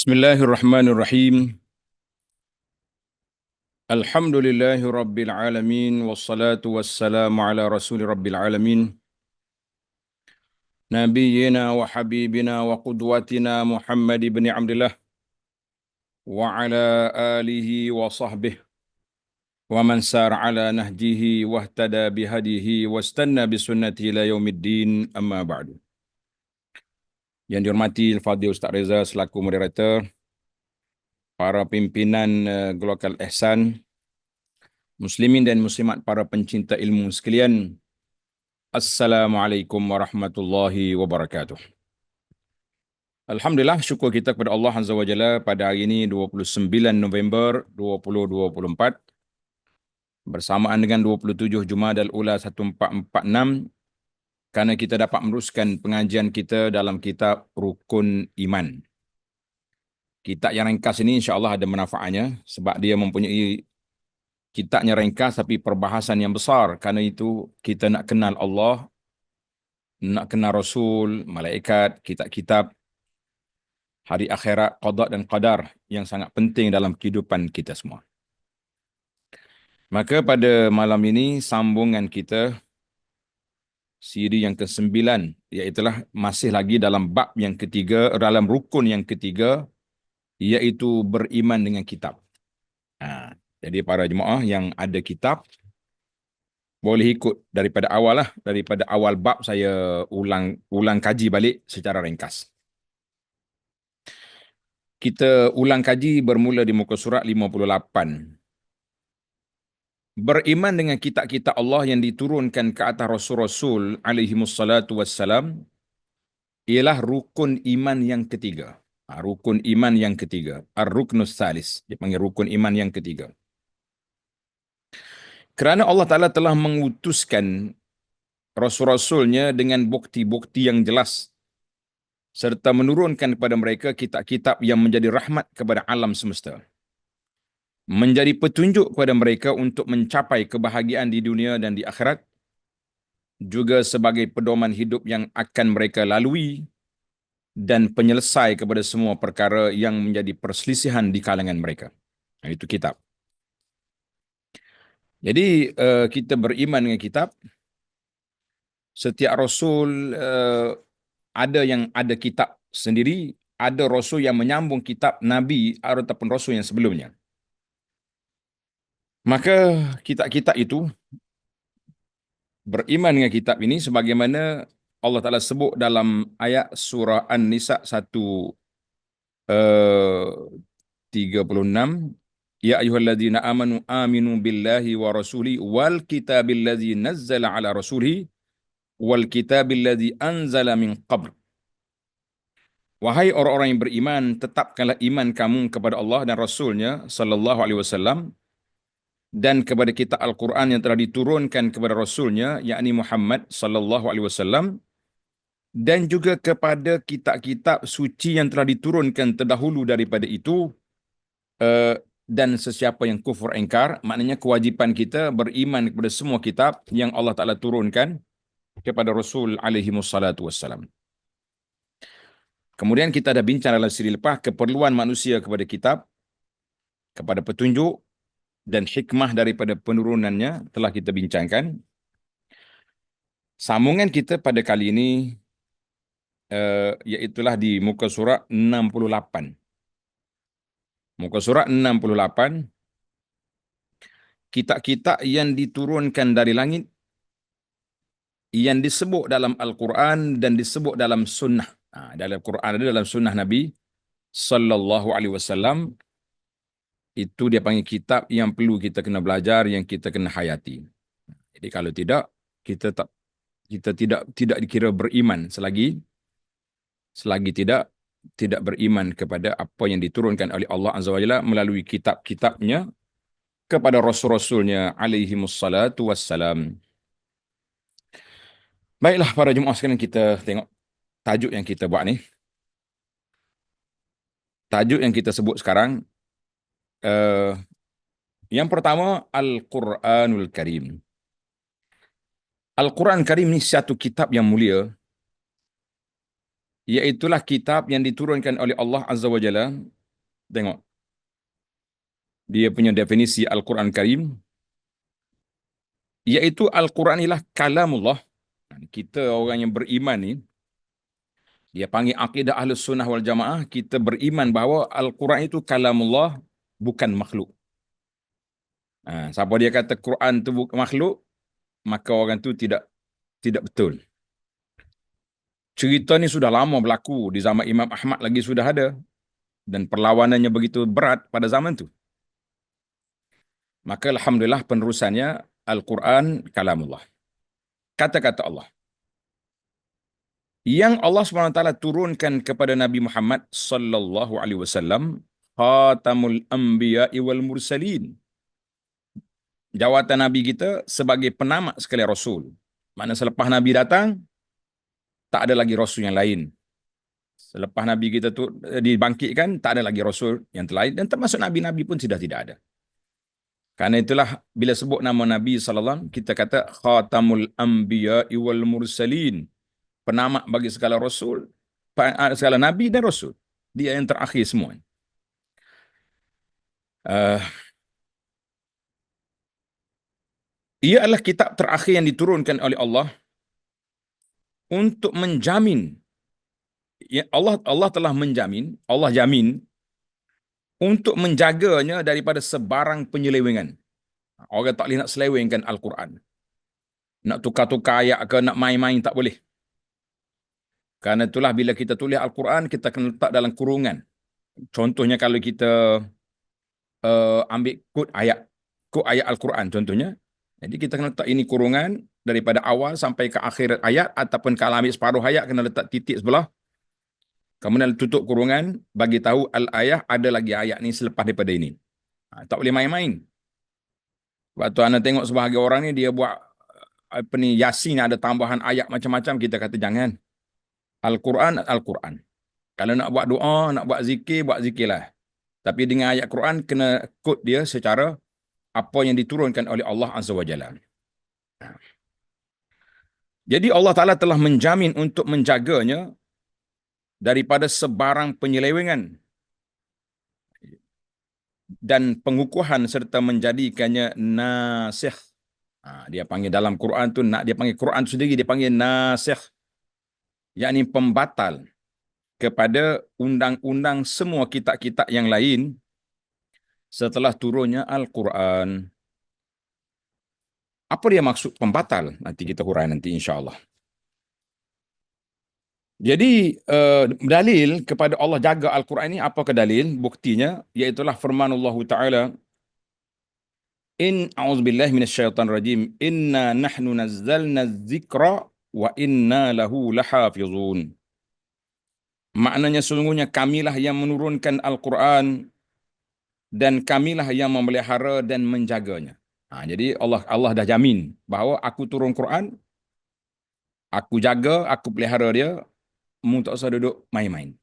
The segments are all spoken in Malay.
Bismillahirrahmanirrahim. Alhamdulillahi rabbil alamin wassalatu wassalamu ala rasuli rabbil alamin nabiyyina wa habibina wa qudwatina Muhammad ibn Abdullah wa ala alihi wa sahbihi wa man sar ala nahjihi wa ihtada bihadihi wastanna bisunnati ila yaumiddin amma ba'du. Yang dihormati Al-Fadhil Ustaz Reza selaku moderator, para pimpinan Global Ihsan, muslimin dan muslimat, para pencinta ilmu sekalian, Assalamualaikum warahmatullahi wabarakatuh. Alhamdulillah, syukur kita kepada Allah Azza wa Jalla pada hari ini 29 November 2024 bersamaan dengan 27 Jumadal Ula 1446 kerana kita dapat meneruskan pengajian kita dalam kitab Rukun Iman. Kitab yang ringkas ini insya-Allah ada manfaatnya sebab dia mempunyai kitabnya ringkas tapi perbahasan yang besar. Kerana itu kita nak kenal Allah, nak kenal Rasul, malaikat, kitab-kitab, hari akhirat, qada dan qadar yang sangat penting dalam kehidupan kita semua. Maka pada malam ini sambungan kita siri yang ke-9, iaitulah masih lagi dalam bab yang ketiga, dalam rukun yang ketiga, iaitu beriman dengan kitab. Jadi para jemaah yang ada kitab, boleh ikut daripada awal lah, daripada awal bab saya ulang kaji balik secara ringkas. Kita ulang kaji bermula di muka surat 58. Beriman dengan kitab-kitab Allah yang diturunkan ke atas Rasul-Rasul alaihimussalatu wassalam ialah rukun iman yang ketiga. Rukun iman yang ketiga. Ar-Ruknus Salis. Dia panggil rukun iman yang ketiga. Kerana Allah Ta'ala telah mengutuskan Rasul-Rasulnya dengan bukti-bukti yang jelas serta menurunkan kepada mereka kitab-kitab yang menjadi rahmat kepada alam semesta, menjadi petunjuk kepada mereka untuk mencapai kebahagiaan di dunia dan di akhirat, juga sebagai pedoman hidup yang akan mereka lalui dan penyelesai kepada semua perkara yang menjadi perselisihan di kalangan mereka. Itu kitab. Jadi kita beriman dengan kitab. Setiap Rasul ada yang ada kitab sendiri, ada Rasul yang menyambung kitab Nabi ataupun Rasul yang sebelumnya. Maka kitab-kitab itu, beriman dengan kitab ini sebagaimana Allah Ta'ala sebut dalam ayat surah An-Nisa 136, Ya ayyuhalladzina amanu aminu billahi wa rasuli wal kitabil ladzi nazzala ala rasulihi wal kitabil ladzi anzala min qabl. Wahai orang-orang yang beriman, tetapkanlah iman kamu kepada Allah dan Rasulnya sallallahu alaihi wasallam dan kepada kitab Al-Quran yang telah diturunkan kepada Rasulnya, yakni Muhammad sallallahu alaihi wasallam, dan juga kepada kitab-kitab suci yang telah diturunkan terdahulu daripada itu, dan sesiapa yang kufur ingkar, maknanya kewajipan kita beriman kepada semua kitab yang Allah Ta'ala turunkan kepada Rasul alaihi wassalatu wassalam. Kemudian kita dah bincang dalam siri lepas keperluan manusia kepada kitab, kepada petunjuk dan hikmah daripada penurunannya telah kita bincangkan. Sambungan kita pada kali ini iaitulah di muka surat 68. Muka surat 68, kitab-kitab yang diturunkan dari langit yang disebut dalam Al-Quran dan disebut dalam sunnah. Dalam Quran ada, dalam sunnah Nabi sallallahu alaihi wasallam, itu dia panggil kitab yang perlu kita kena belajar, yang kita kena hayati. Jadi kalau tidak, kita tidak dikira beriman selagi tidak beriman kepada apa yang diturunkan oleh Allah Azza wa Jalla melalui kitab-kitabnya kepada Rasul-Rasulnya alaihimussalatu wassalam. Baiklah para jemaah sekalian, kita tengok tajuk yang kita buat ni. Tajuk yang kita sebut sekarang, yang pertama, Al-Quranul Karim. Al-Quran Karim ni satu kitab yang mulia, iaitulah kitab yang diturunkan oleh Allah Azza wa Jalla Tengok, dia punya definisi Al-Quran Karim, iaitu Al-Quran ialah kalamullah. Kita orang yang beriman ni, dia panggil akidah Ahlus Sunnah wal Jamaah, kita beriman bahawa Al-Quran itu kalamullah, bukan makhluk. Siapa dia kata Quran itu bukan makhluk, maka orang tu tidak betul. Cerita ni sudah lama berlaku, di zaman Imam Ahmad lagi sudah ada, dan perlawanannya begitu berat pada zaman tu. Maka alhamdulillah penerusannya Al-Quran kalamullah. Kata-kata Allah. Yang Allah SWT turunkan kepada Nabi Muhammad sallallahu alaihi wasallam, khatamul anbiya'i wal mursalin. Jawatan Nabi kita sebagai penamat sekalian Rasul. Mana selepas Nabi datang, tak ada lagi Rasul yang lain. Selepas Nabi kita tu dibangkitkan, tak ada lagi Rasul yang lain. Dan termasuk Nabi-Nabi pun sudah tidak ada. Karena itulah bila sebut nama Nabi SAW, kita kata khatamul anbiya'i wal mursalin. Penamat bagi segala Rasul, segala Nabi dan Rasul. Dia yang terakhir semua. Ia adalah kitab terakhir yang diturunkan oleh Allah untuk menjamin, Allah telah menjamin, Allah jamin untuk menjaganya daripada sebarang penyelewengan. Orang tak boleh nak selewengkan Al-Quran. Nak tukar-tukar ayat ke, nak main-main tak boleh. Karena itulah bila kita tulis Al-Quran, kita kena letak dalam kurungan. Contohnya kalau kita ambil kod ayat Al-Quran contohnya. Jadi kita kena letak ini kurungan daripada awal sampai ke akhir ayat, ataupun kalau ambil separuh ayat kena letak titik sebelah. Kemudian tutup kurungan, bagi tahu al-ayah ada lagi ayat ni selepas daripada ini. Tak boleh main-main. Sebab tu anda tengok sebahagian orang ni dia buat Yasin ada tambahan ayat macam-macam, kita kata jangan. Al-Quran, Al-Quran. Kalau nak buat doa, nak buat zikir, buat zikirlah. Tapi dengan ayat Quran kena kod dia secara apa yang diturunkan oleh Allah Azza wa Jalla. Jadi Allah Ta'ala telah menjamin untuk menjaganya daripada sebarang penyelewengan dan pengukuhan, serta menjadikannya nasikh. Dia panggil dalam Quran tu, dia panggil Quran sendiri, dia panggil nasikh, yakni pembatal kepada undang-undang semua kitab-kitab yang lain setelah turunnya Al-Quran. Apa dia maksud pembatal? Nanti kita hurai nanti insya-Allah. Jadi dalil kepada Allah jaga Al-Quran ini, apakah dalil? Buktinya iaitulah firman Allah Ta'ala, a'udzubillahi minasyaitonir rajim, inna nahnu nazzalna dzikra wa inna lahu lahafizun. Maknanya sesungguhnya kamilah yang menurunkan Al-Quran dan kamilah yang memelihara dan menjaganya. Jadi Allah dah jamin bahawa aku turun Quran, aku jaga, aku pelihara dia, mu tak usah duduk main-main.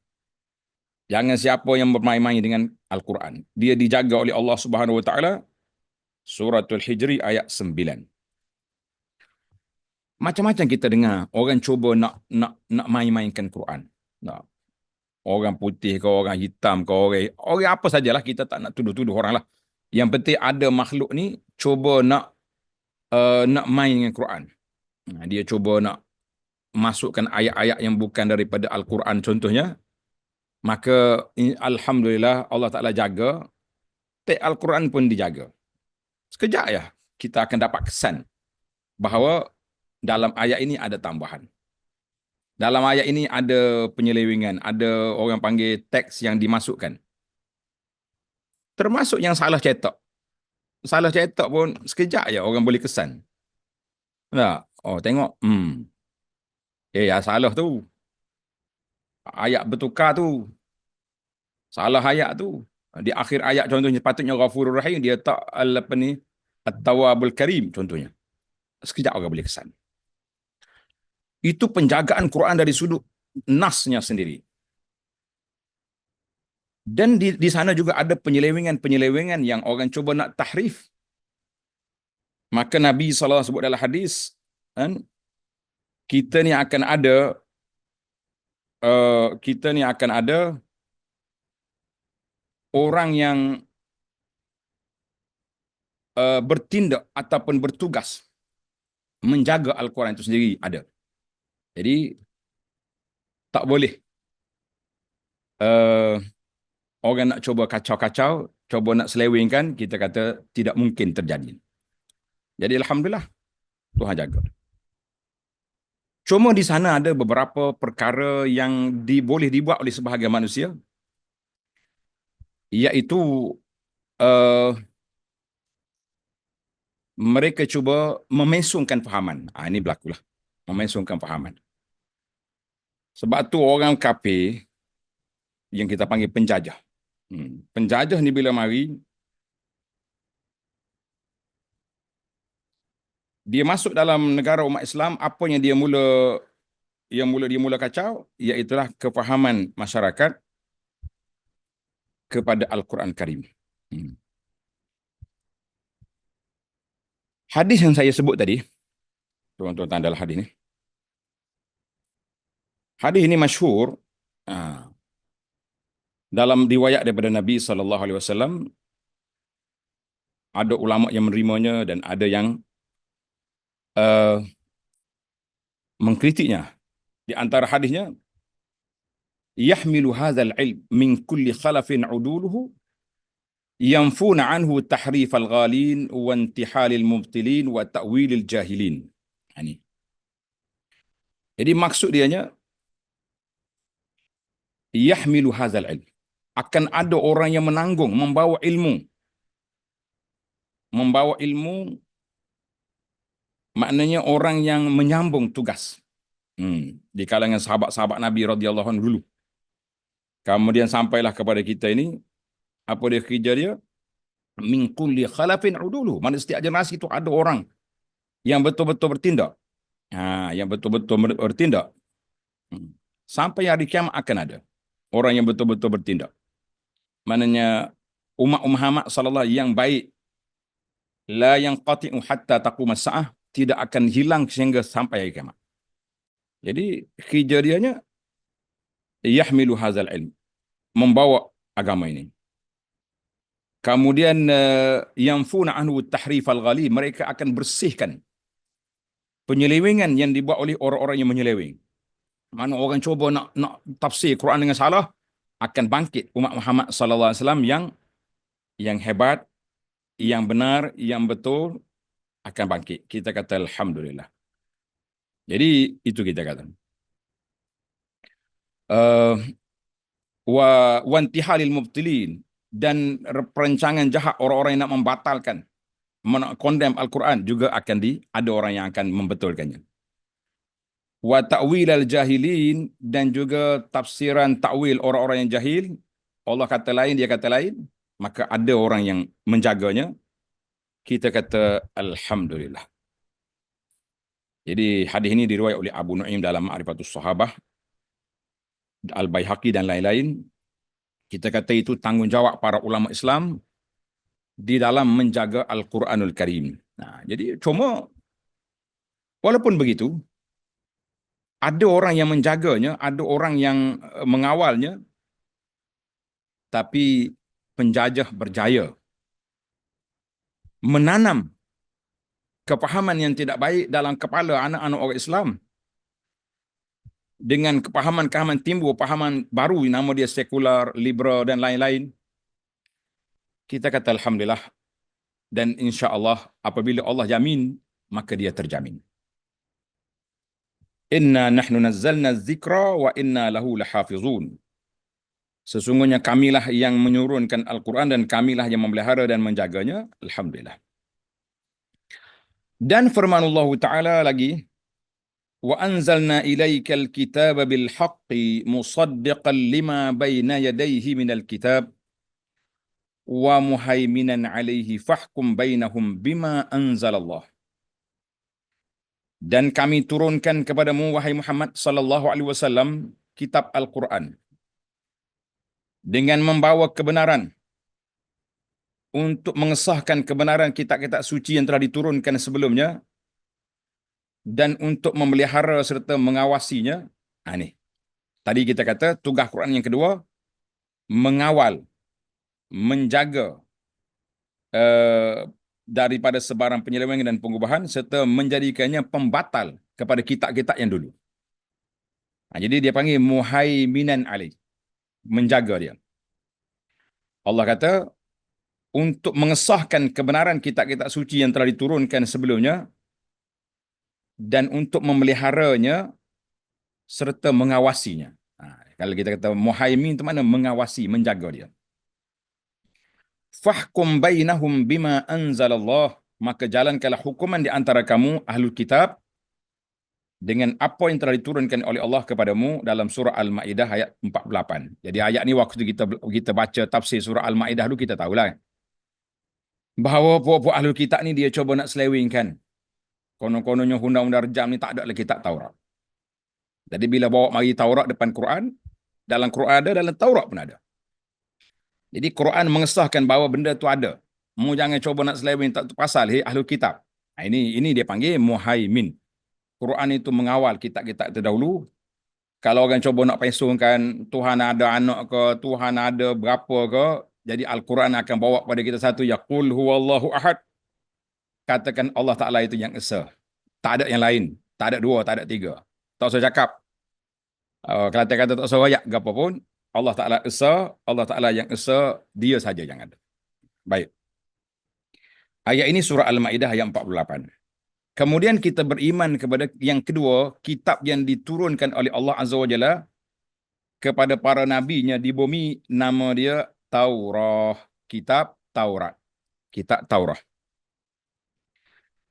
Jangan siapa yang bermain-main dengan Al-Quran. Dia dijaga oleh Allah Subhanahu Wa Taala. Suratul Hijri ayat 9. Macam-macam kita dengar orang cuba nak main-mainkan Quran. Nak. Orang putih ke, orang hitam ke, orang apa sajalah, kita tak nak tuduh-tuduh orang lah. Yang penting ada makhluk ni cuba nak main dengan Quran. Dia cuba nak masukkan ayat-ayat yang bukan daripada Al-Quran contohnya. Maka alhamdulillah Allah Ta'ala jaga, teks Al-Quran pun dijaga. Sekejap ya kita akan dapat kesan bahawa dalam ayat ini ada tambahan. Dalam ayat ini ada penyelewengan, ada orang panggil teks yang dimasukkan. Termasuk yang salah cetak. Salah cetak pun sekejap ya orang boleh kesan. Nah, tengok, salah tu. Ayat bertukar tu. Salah ayat tu. Di akhir ayat contohnya patutnya Ghafurur Rahim, dia tak At-Tawwabul Karim contohnya. Sekejap orang boleh kesan. Itu penjagaan Quran dari sudut nasnya sendiri. Dan di sana juga ada penyelewengan-penyelewengan yang orang cuba nak tahrif. Maka Nabi SAW sebut dalam hadis, kan, kita ni akan ada orang yang bertindak ataupun bertugas menjaga Al-Quran itu sendiri ada. Jadi tak boleh uh, orang nak cuba kacau-kacau, cuba nak selewengkan, kita kata tidak mungkin terjadi. Jadi Alhamdulillah, Tuhan jaga. Cuma di sana ada beberapa perkara yang boleh dibuat oleh sebahagian manusia, iaitu uh, mereka cuba memesongkan fahaman. Ini berlakulah. Memesongkan fahaman. Sebab tu orang kafir yang kita panggil penjajah. Penjajah ni bila mari, dia masuk dalam negara umat Islam, apa yang dia mula kacau, iaitulah kefahaman masyarakat kepada Al-Quran Karim. Hadis yang saya sebut tadi, tuan-tuan adalah hadis ni. Hadis ini masyhur dalam riwayat daripada Nabi SAW. Ada ulama yang menerimanya dan ada yang mengkritiknya. Di antara hadisnya, yahmilu hadzal ilm min kulli khalafin uduluhu yanfuna anhu tahrif al-ghalin wa intihal al-mubtilin wa ta'wil al-jahilin. Ini. Jadi maksud dianya, yahmilu hadzal ilm, akan ada orang yang menanggung, membawa ilmu. Membawa ilmu maknanya orang yang menyambung tugas. Di kalangan sahabat-sahabat Nabi radhiyallahu anhu dulu. Kemudian sampailah kepada kita ini, apa dia kerja dia? Min kulli khalafin udulu. Mana setiap generasi itu ada orang yang betul-betul bertindak. Yang betul-betul bertindak. Sampai hari kiamat akan ada orang yang betul-betul bertindak. Maknanya umat Muhammad sallallahu yang baik, la yanqati'u hatta taqumas saah, tidak akan hilang sehingga sampai hari kiamat. Jadi kerja dianya yahmilu hadzal ilm, membawa agama ini. Kemudian yanfuna anhu tahrif al-ghali, mereka akan bersihkan penyelewengan yang dibuat oleh orang-orang yang menyeleweng. Mana orang cuba nak tafsir Quran dengan salah, akan bangkit umat Muhammad sallallahu alaihi wasallam yang hebat, yang benar, yang betul, akan bangkit. Kita kata alhamdulillah. Jadi itu kita kata. Wa intihalil mubtilin, dan perancangan jahat orang-orang yang nak membatalkan, condemn Al-Quran juga akan ada orang yang akan membetulkannya. Wa ta'wil al-jahilin, dan juga tafsiran ta'wil orang-orang yang jahil. Allah kata lain, dia kata lain, maka ada orang yang menjaganya. Kita kata alhamdulillah. Jadi hadis ini diriwayat oleh Abu Nu'aim dalam Ma'rifatus Sahabah, Al-Baihaqi dan lain-lain. Kita kata itu tanggungjawab para ulama Islam di dalam menjaga Al-Quranul Karim. Jadi cuma walaupun begitu, ada orang yang menjaganya, ada orang yang mengawalnya, tapi penjajah berjaya menanam kepahaman yang tidak baik dalam kepala anak-anak orang Islam. Dengan kepahaman-kepahaman timbul pahaman baru, nama dia sekular, liberal dan lain-lain. Kita kata alhamdulillah, dan insya-Allah apabila Allah jamin, maka dia terjamin. Inna nahnu nazzalna dzikra wa inna lahu lahafizun. Sesungguhnya kamilah yang menurunkan Al-Quran dan kamilah yang memelihara dan menjaganya. Alhamdulillah. Dan firman Allah Ta'ala lagi, wa anzalna ilaikal kitaba bil haqqi musaddiqan lima baina yadayhi minal kitab wa muhaiminan alaihi fahkum bainahum bima anzalallah. Dan kami turunkan kepadamu wahai Muhammad sallallahu alaihi wasallam kitab Al-Quran dengan membawa kebenaran, untuk mengesahkan kebenaran kitab-kitab suci yang telah diturunkan sebelumnya, dan untuk memelihara serta mengawasinya. Ini tadi kita kata tugas Quran yang kedua, mengawal, menjaga uh, daripada sebarang penyelewengan dan pengubahan serta menjadikannya pembatal kepada kitab-kitab yang dulu. Jadi dia panggil muhaiminan alaih, menjaga dia. Allah kata untuk mengesahkan kebenaran kitab-kitab suci yang telah diturunkan sebelumnya dan untuk memeliharanya serta mengawasinya. Kalau kita kata muhaimin itu mana mengawasi, menjaga dia. Fahkum bainahum bima anzalallah, maka jalankanlah hukuman di antara kamu ahlul kitab dengan apa yang telah diturunkan oleh Allah kepadamu dalam surah Al-Maidah ayat 48. Jadi ayat ni waktu kita baca tafsir surah Al-Maidah dulu kita tahulah bahawa puak-puak ahlul kitab ni dia cuba nak selewengkan. Konon-kononnya undang-undang rejam ni tak ada lagi kitab Taurat. Jadi bila bawa mari Taurat depan Quran, dalam Quran ada, dalam Taurat pun ada. Jadi Quran mengesahkan bahawa benda tu ada. Mu jangan cuba nak seleweng tak pasal ahlul kitab. Ini dia panggil muhaimin. Quran itu mengawal kitab-kitab terdahulu. Kalau orang cuba nak pesongkan Tuhan ada anak ke, Tuhan ada berapa ke, jadi Al-Quran akan bawa kepada kita satu, yaqul huwallahu ahad. Katakan Allah Ta'ala itu yang esa. Tak ada yang lain. Tak ada dua, tak ada tiga. Tak usah cakap. Kalau kata tak usah rayak ke apa pun, Allah Ta'ala esa, Allah Ta'ala yang esa, dia saja yang ada. Baik. Ayat ini surah Al-Maidah ayat 48. Kemudian kita beriman kepada yang kedua, kitab yang diturunkan oleh Allah Azza wa Jalla kepada para nabinya di bumi, nama dia Taurah. Kitab Taurat. Kitab Taurah.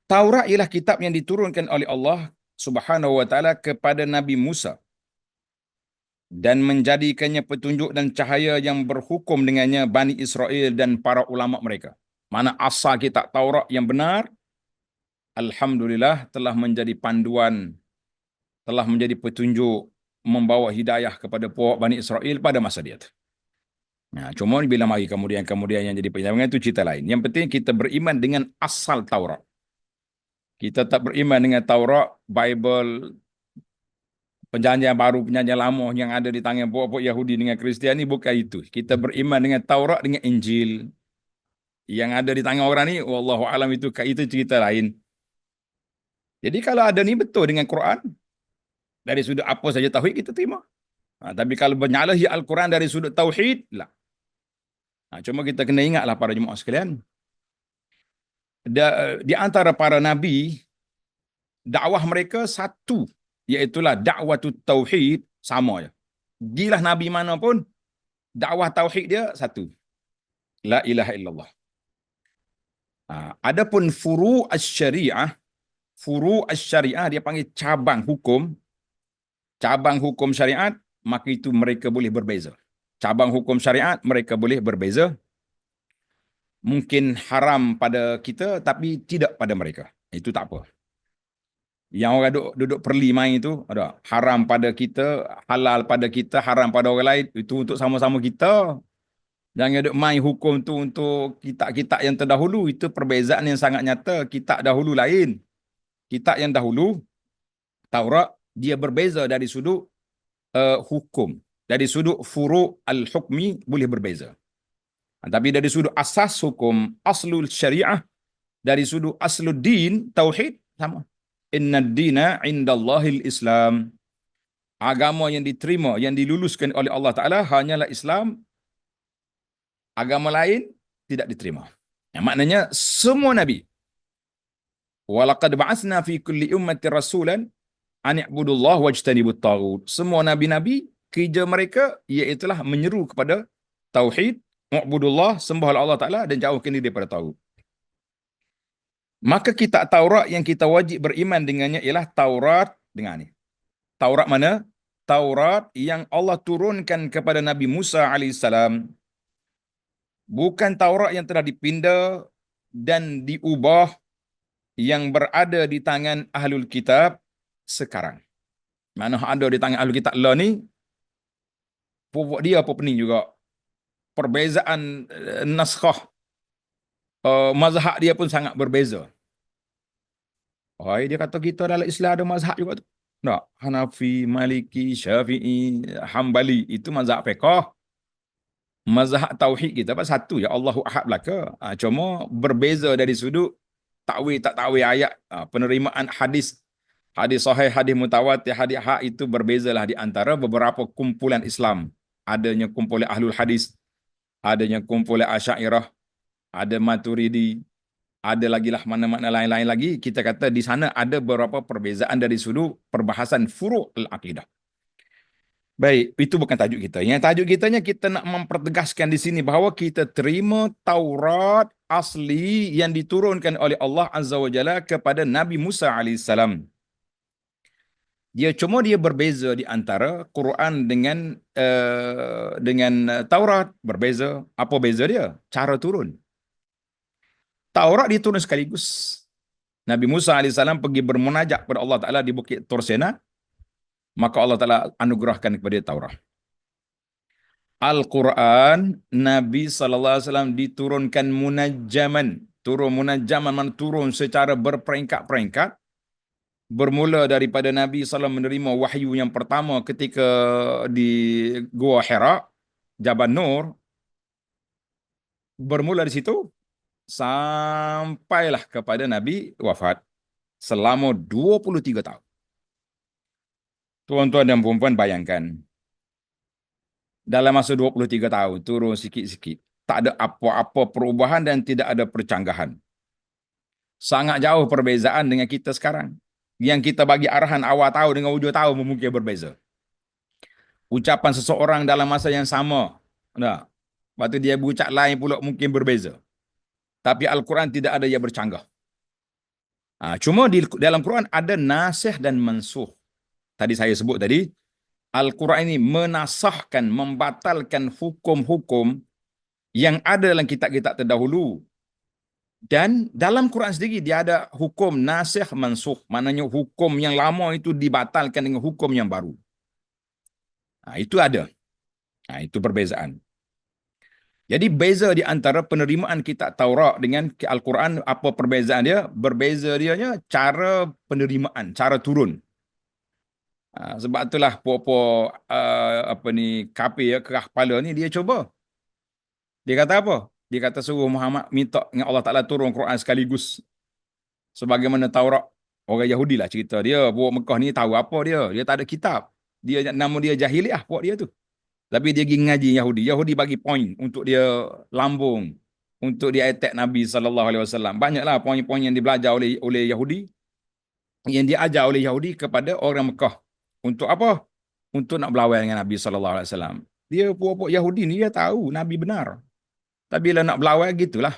Taurat ialah kitab yang diturunkan oleh Allah Subhanahu wa taala kepada Nabi Musa dan menjadikannya petunjuk dan cahaya yang berhukum dengannya Bani Israel dan para ulama mereka. Mana asal kitab Taurat yang benar, alhamdulillah telah menjadi panduan, telah menjadi petunjuk, membawa hidayah kepada puak Bani Israel pada masa dia. Cuma bila mari kemudian yang jadi penyelewengan itu cerita lain. Yang penting kita beriman dengan asal Taurat. Kita tak beriman dengan Taurat, Bible, perjanjian baru, perjanjian lama yang ada di tangan puak-puak Yahudi dengan Kristiani, bukan itu. Kita beriman dengan Taurat, dengan Injil. Yang ada di tangan orang ni, wallahu alam itu cerita lain. Jadi kalau ada ni betul dengan Quran, dari sudut apa saja tauhid kita terima. Tapi kalau menyalahi Al-Quran dari sudut tauhid, lah. Cuma kita kena ingatlah para jemaah sekalian, di antara para nabi, dakwah mereka satu, iaitulah dakwatut tauhid, sama je. Gilah nabi mana pun, dakwah tauhid dia satu. La ilaha illallah. Adapun furu' asy-syariah, dia panggil cabang hukum syariat, maka itu mereka boleh berbeza. Cabang hukum syariat mereka boleh berbeza. Mungkin haram pada kita tapi tidak pada mereka. Itu tak apa. Yang orang duduk perli main itu, ada haram pada kita, halal pada kita, haram pada orang lain, itu untuk sama-sama kita. Jangan duduk main hukum tu untuk kitab-kitab yang terdahulu. Itu perbezaan yang sangat nyata. Kitab dahulu lain. Kitab yang dahulu, Taurat, dia berbeza dari sudut hukum. Dari sudut furu' al-hukmi boleh berbeza. Tapi dari sudut asas hukum, aslul syariah, dari sudut aslul din, tauhid, sama. Inna ad-dina indallahil Islam. Agama yang diterima, yang diluluskan oleh Allah Ta'ala hanyalah Islam. Agama lain tidak diterima. Maknanya semua Nabi. Walaqad ba'asna fi kulli ummati rasulan an i'budullah wajtanibut taghut. Semua nabi-nabi kerja mereka iaitulah menyeru kepada tauhid, mu'budullah, sembahlah Allah Ta'ala dan jauhkan diri daripada taghut. Maka kitab Taurat yang kita wajib beriman dengannya ialah Taurat dengan ni. Taurat mana? Taurat yang Allah turunkan kepada Nabi Musa AS. Bukan Taurat yang telah dipinda dan diubah yang berada di tangan Ahlul Kitab sekarang. Mana ada di tangan Ahlul Kitab lah ni, pokok dia apa pening juga. Perbezaan naskah, mazhab dia pun sangat berbeza. Dia kata kita dalam Islam ada mazhab juga tu. Tak, Hanafi, Maliki, Syafi'i, Hambali, itu mazhab fiqh. Mazhab tauhid kita apa satu ya Allahu Ahad belaka. Cuma berbeza dari sudut takwil tak takwil ayat, penerimaan hadis, hadis sahih, hadis mutawatir, hadis hak itu berbezalah di antara beberapa kumpulan Islam. Adanya kumpulan Ahlul Hadis, adanya kumpulan Asy'ariyah, ada Maturidi, ada lagi lah mana-mana lain-lain lagi. Kita kata di sana ada beberapa perbezaan dari sudut perbahasan furu' al-aqidah. Baik, itu bukan tajuk kita. Yang tajuk kitanya kita nak mempertegaskan di sini bahawa kita terima Taurat asli yang diturunkan oleh Allah Azza wa Jalla kepada Nabi Musa alaihissalam. Dia berbeza di antara Quran dengan Taurat berbeza. Apa beza dia? Cara turun. Taurat diturun sekaligus. Nabi Musa alaihissalam pergi bermunajat kepada Allah Taala di Bukit Tur Sina, maka Allah Taala anugerahkan kepada dia Taurat. Al-Quran, Nabi SAW diturunkan munajjaman. Turun munajjaman, turun secara berperingkat-peringkat. Bermula daripada Nabi SAW menerima wahyu yang pertama ketika di Gua Hira, Jabal Nur. Bermula di situ, sampailah kepada Nabi wafat selama 23 tahun. Tuan-tuan dan puan-puan bayangkan, dalam masa 23 tahun, turun sikit-sikit. Tak ada apa-apa perubahan dan tidak ada percanggahan. Sangat jauh perbezaan dengan kita sekarang. Yang kita bagi arahan awal tahun dengan hujung tahun mungkin berbeza. Ucapan seseorang dalam masa yang sama. Nah, lepas tu dia berucap lain pula mungkin berbeza. Tapi Al-Quran tidak ada yang bercanggah. Cuma di dalam Quran ada nasikh dan mansuh. Tadi saya sebut tadi, Al-Quran ini menasahkan, membatalkan hukum-hukum yang ada dalam kitab-kitab terdahulu. Dan dalam Quran sendiri dia ada hukum nasikh mansukh, maknanya hukum yang lama itu dibatalkan dengan hukum yang baru. Itu ada. Itu perbezaan. Jadi beza di antara penerimaan kitab Taurat dengan Al-Quran, apa perbezaan dia? Berbeza dianya cara penerimaan, cara turun. Sebab itulah puak-puak apa ni kafir ya, kerah kepala ni dia cuba. Dia kata apa? Dia kata suruh Muhammad minta dengan Allah Taala turun Quran sekaligus. Sebagaimana Taurat, orang Yahudi lah cerita dia, puak Mekah ni tahu apa dia? Dia tak ada kitab. Dia nama dia jahiliah puak dia tu. Tapi dia pergi ngaji Yahudi. Yahudi bagi poin untuk dia lambung, untuk dia attack Nabi sallallahu alaihi wasallam. Banyaklah poin-poin yang dibelajar oleh Yahudi, yang diajar oleh Yahudi kepada orang Mekah. Untuk apa? Untuk nak berlawan dengan Nabi sallallahu alaihi wasallam. Dia puak-puak Yahudi ni dia tahu Nabi benar. Tapi bila nak berlawan gitulah.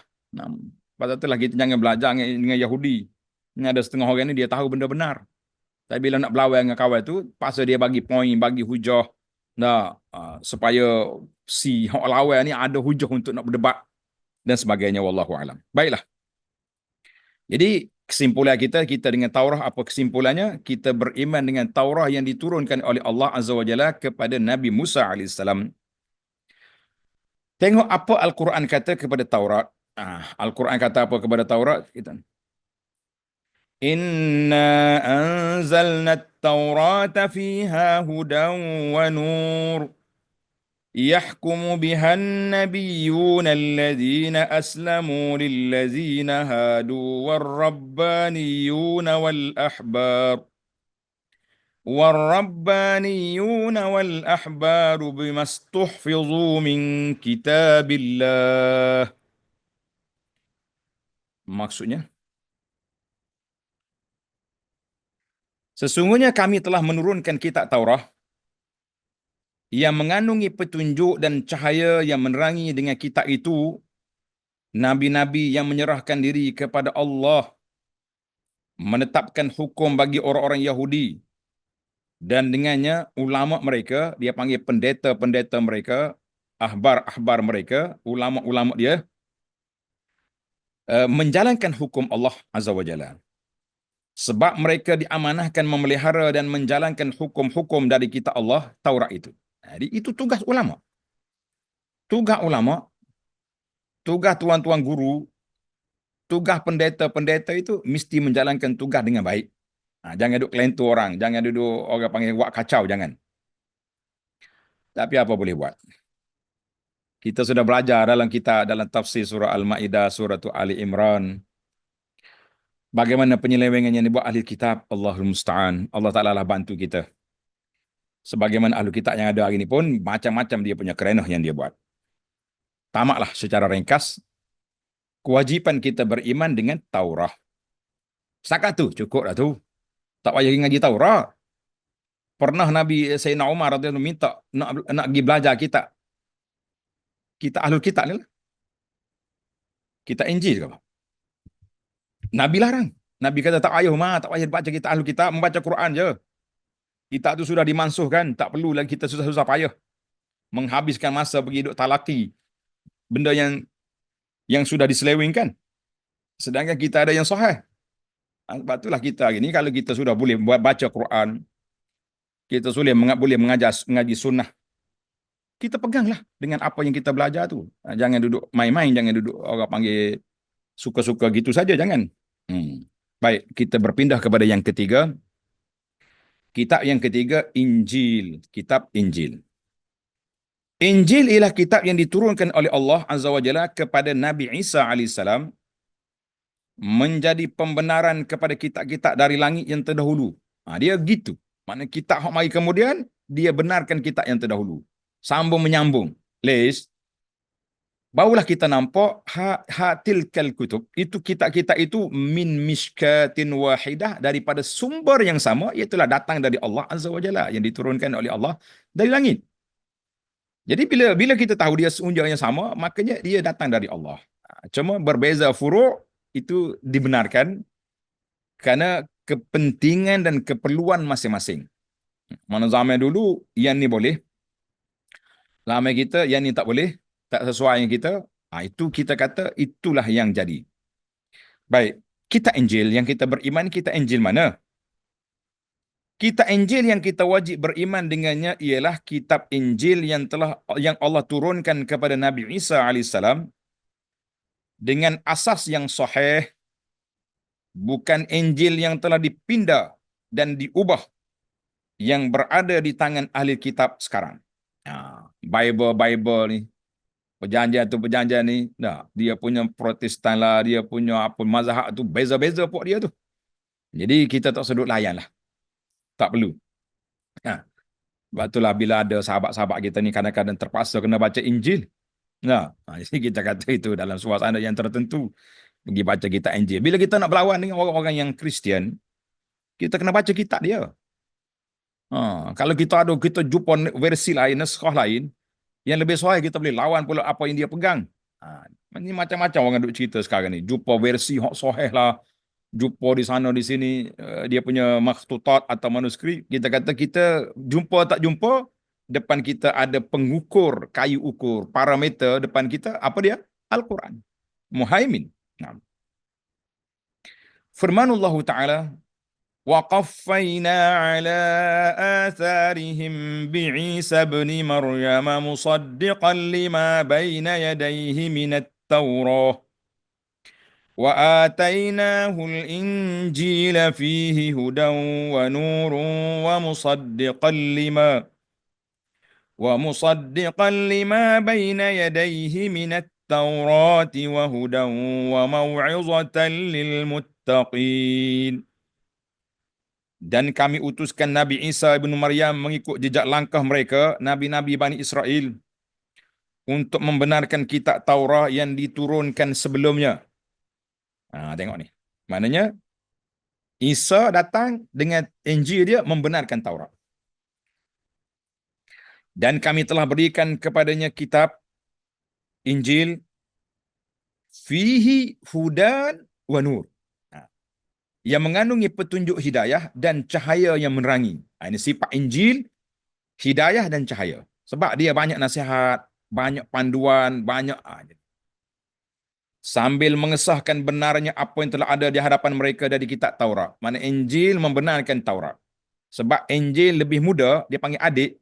Pasal itulah kita jangan belajar dengan Yahudi. Ini ada setengah orang ni dia tahu benda benar. Tapi bila nak berlawan dengan kawan tu, pasal dia bagi poin, bagi hujah. Supaya si hak lawan ni ada hujah untuk nak berdebat dan sebagainya, wallahu alam. Baiklah. Jadi kesimpulan kita dengan Taurah, apa kesimpulannya? Kita beriman dengan Taurah yang diturunkan oleh Allah Azza wa Jalla kepada Nabi Musa alaihissalam. Tengok apa Al-Quran kata kepada Taurat. Al-Quran kata apa kepada Taurat? Inna anzalna at-Taurata fiha hudan wa nur. يحكم بها النبيون الذين أسلموا للذين هادوا والربانيون بما استحفظوا من كتاب الله. Maksudnya, sesungguhnya kami telah menurunkan kitab Taurat yang mengandungi petunjuk dan cahaya yang menerangi dengan kitab itu nabi-nabi yang menyerahkan diri kepada Allah, menetapkan hukum bagi orang-orang Yahudi, dan dengannya ulama mereka, dia panggil pendeta-pendeta mereka, ahbar-ahbar mereka, ulama-ulama dia, menjalankan hukum Allah Azza wa Jalla. Sebab mereka diamanahkan memelihara dan menjalankan hukum-hukum dari kitab Allah, Taurat itu. Jadi itu tugas ulama. Tugas ulama, tugas tuan-tuan guru, tugas pendeta-pendeta itu mesti menjalankan tugas dengan baik. Jangan duduk kelentur orang, jangan duduk orang panggil buat kacau, jangan. Tapi apa boleh buat? Kita sudah belajar dalam tafsir surah Al-Maidah, surah Ali Imran. Bagaimana penyelewengan yang dibuat ahli kitab, Allahul Musta'an. Allah Ta'ala lah bantu kita. Sebagaimana ahli kitab yang ada hari ini pun, macam-macam dia punya kerenah yang dia buat. Tamaklah secara ringkas, kewajipan kita beriman dengan Taurah. Setakat tu, cukup lah tu. Tak payah ngaji Taurah. Pernah Nabi Sayyidina Umar radhiyallahu anhu minta nak pergi belajar kita ahlul kitab ni lah. Kita Injil ke apa? Nabi larang. Nabi kata tak payah baca kita ahlul kitab, membaca Quran je. Kita tu sudah dimansuhkan, tak perlu lagi kita susah-susah payah menghabiskan masa pergi duk talaki benda yang sudah diselewengkan. Sedangkan kita ada yang sahih. Sebab itulah kita hari ni kalau kita sudah boleh baca Quran, kita boleh mengaji sunnah, kita peganglah dengan apa yang kita belajar tu. Jangan duduk main-main, jangan duduk orang panggil suka-suka gitu saja, jangan. Baik, kita berpindah kepada yang ketiga. Kitab yang ketiga, Injil. Kitab Injil. Injil ialah kitab yang diturunkan oleh Allah Azza wa Jalla kepada Nabi Isa AS, menjadi pembenaran kepada kitab-kitab dari langit yang terdahulu. Dia gitu. Maknanya kitab yang mari kemudian, dia benarkan kitab yang terdahulu. Sambung menyambung. Barulah kita nampak tilkal kutub, itu kitab-kitab itu min mishkatin wahidah, daripada sumber yang sama, iaitulah datang dari Allah Azza wa Jalla, yang diturunkan oleh Allah dari langit. Jadi bila kita tahu dia sumber yang sama, makanya dia datang dari Allah. Cuma berbeza furu' itu dibenarkan kerana kepentingan dan keperluan masing-masing. Mana zaman dulu yang ni boleh, lama kita yang ni tak boleh, tak sesuai yang kita, itu kita kata itulah yang jadi. Baik, kita Injil yang kita beriman, kita Injil mana? Kita Injil yang kita wajib beriman dengannya ialah kitab Injil yang Allah turunkan kepada Nabi Isa AS dengan asas yang sahih, bukan Injil yang telah dipindah dan diubah yang berada di tangan ahli kitab sekarang. Bible ni, perjanjian ni, dia punya Protestan lah, dia punya apa mazhab tu beza-beza pok dia tu. Jadi kita tak sedut layan lah. Tak perlu. Sebab itulah bila ada sahabat-sahabat kita ni kadang-kadang terpaksa kena baca Injil. Jadi kita kata itu dalam suasana yang tertentu, pergi baca kitab Injil. Bila kita nak berlawan dengan orang-orang yang Kristian, kita kena baca kitab dia. Kalau kita jumpa versi lain, naskah lain, yang lebih sahih, kita boleh lawan pula apa yang dia pegang. Ini macam-macam orang duk cerita sekarang ni. Jumpa versi hak sahih lah, jumpa di sana di sini dia punya makhtutat atau manuskrip. Kita kata kita jumpa tak jumpa, depan kita ada pengukur, kayu ukur, parameter depan kita, apa dia? Al-Quran. Muhaimin. Firmanullah Ta'ala, وَقَفَّيْنَا عَلَىٰ آثَارِهِمْ بِعِيسَى ابْنِ مَرْيَمَ مُصَدِّقًا لِمَا بَيْنَ يَدَيْهِ مِنَ التَّوْرَاةِ وَآتَيْنَاهُ الْإِنْجِيلَ فِيهِ هُدًى وَنُورٌ وَمُصَدِّقًا لِمَا بَيْنَ يَدَيْهِ مِنَ التَّوْرَاةِ وَهُدًى وَمَوْعِظَةً لِلْمُتَّقِينَ. Dan kami utuskan Nabi Isa ibn Maryam mengikut jejak langkah mereka, Nabi-Nabi Bani Israel, untuk membenarkan kitab Taurat yang diturunkan sebelumnya. Tengok ni. Maknanya, Isa datang dengan Injil dia membenarkan Taurat. Dan kami telah berikan kepadanya kitab Injil, fihi hudan wa nur, yang mengandungi petunjuk hidayah dan cahaya yang menerangi. Ini sifat Injil, hidayah dan cahaya. Sebab dia banyak nasihat, banyak panduan, banyak sambil mengesahkan benarnya apa yang telah ada di hadapan mereka dari kitab Taurat. Mana Injil membenarkan Taurat. Sebab Injil lebih muda, dia panggil adik.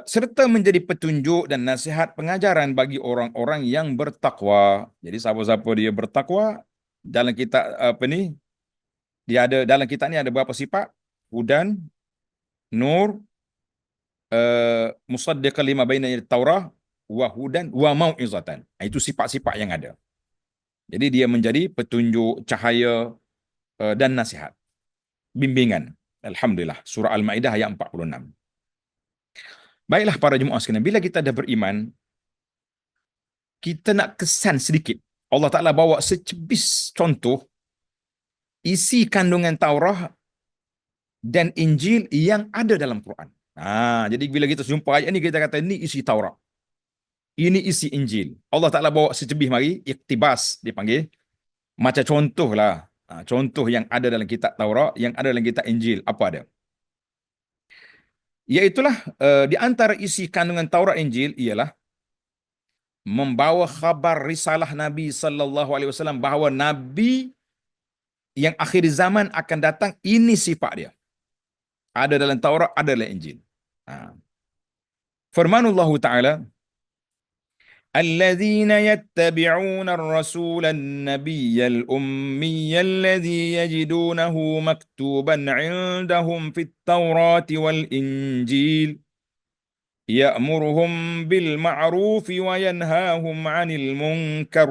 Serta menjadi petunjuk dan nasihat pengajaran bagi orang-orang yang bertakwa. Jadi siapa-siapa dia bertakwa, dalam kitab dalam kitab ni ada berapa sifat? Hudan, nur, musaddiqan lima baina yadayhi Taurah wa hudan wa mau'izatan. Itu sifat-sifat yang ada. Jadi dia menjadi petunjuk, cahaya, dan nasihat, bimbingan. Alhamdulillah. Surah Al-Maidah ayat 46. Baiklah para jemaah sekalian, bila kita dah beriman, kita nak kesan sedikit. Allah Ta'ala bawa secebis contoh isi kandungan Taurah dan Injil yang ada dalam Quran. Jadi bila kita jumpa ayat ni, kita kata ini isi Taurat, ini isi Injil. Allah Ta'ala bawa secebis mari, iktibas dipanggil. Macam contoh lah. Contoh yang ada dalam kitab Taurat, yang ada dalam kitab Injil. Apa ada? Iaitulah di antara isi kandungan Taurat Injil ialah membawa khabar risalah Nabi sallallahu alaihi wasallam bahawa Nabi yang akhir zaman akan datang, ini sifat dia. Ada dalam Taurat, ada dalam Injil. Firmanullah Ta'ala, الذين يتبعون الرسول النبي الأمي الذي يجدونه مكتوبا عندهم في التوراة والإنجيل يأمرهم بالمعروف وينهاهم عن المنكر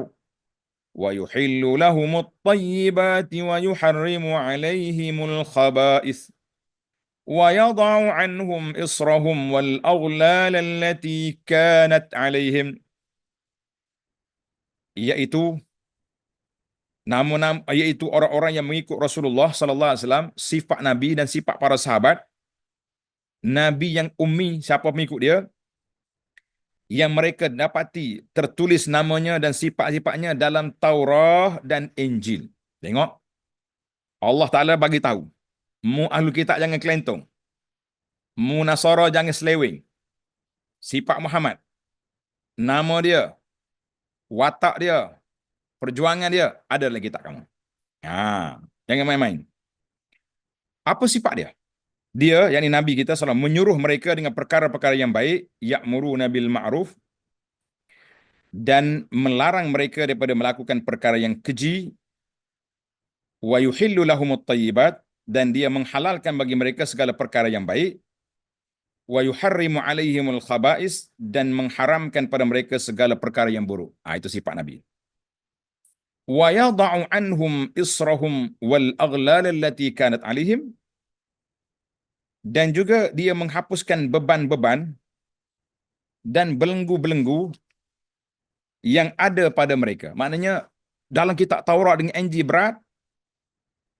ويحل لهم الطيبات ويحرم عليهم الخبائث ويضع عنهم إصرهم والأغلال التي كانت عليهم. Iaitu orang-orang yang mengikut Rasulullah sallallahu alaihi wasallam, sifat Nabi dan sifat para sahabat. Nabi yang ummi, siapa pengikut dia, yang mereka dapati tertulis namanya dan sifat-sifatnya dalam Taurah dan Injil. Tengok, Allah Ta'ala bagi tahu, mu ahlu kitab jangan kelentong, mu Nasara jangan seleweng. Sifat Muhammad, nama dia, watak dia, perjuangan dia ada dalam kitab kamu. Jangan main-main. Apa sifat dia? Dia, yakni Nabi kita SAW, menyuruh mereka dengan perkara-perkara yang baik, ya'muruna bil ma'ruf, dan melarang mereka daripada melakukan perkara yang keji, wa yuhillu lahumut thayyibat, dan dia menghalalkan bagi mereka segala perkara yang baik, wa yuharrimu alaihimul khaba'is, dan mengharamkan pada mereka segala perkara yang buruk. Itu sifat Nabi. Wa yada'u anhum israhum wal aghlal allati kanat alaihim, dan juga dia menghapuskan beban-beban dan belenggu-belenggu yang ada pada mereka. Maknanya dalam kitab Taurat dengan Injil berat,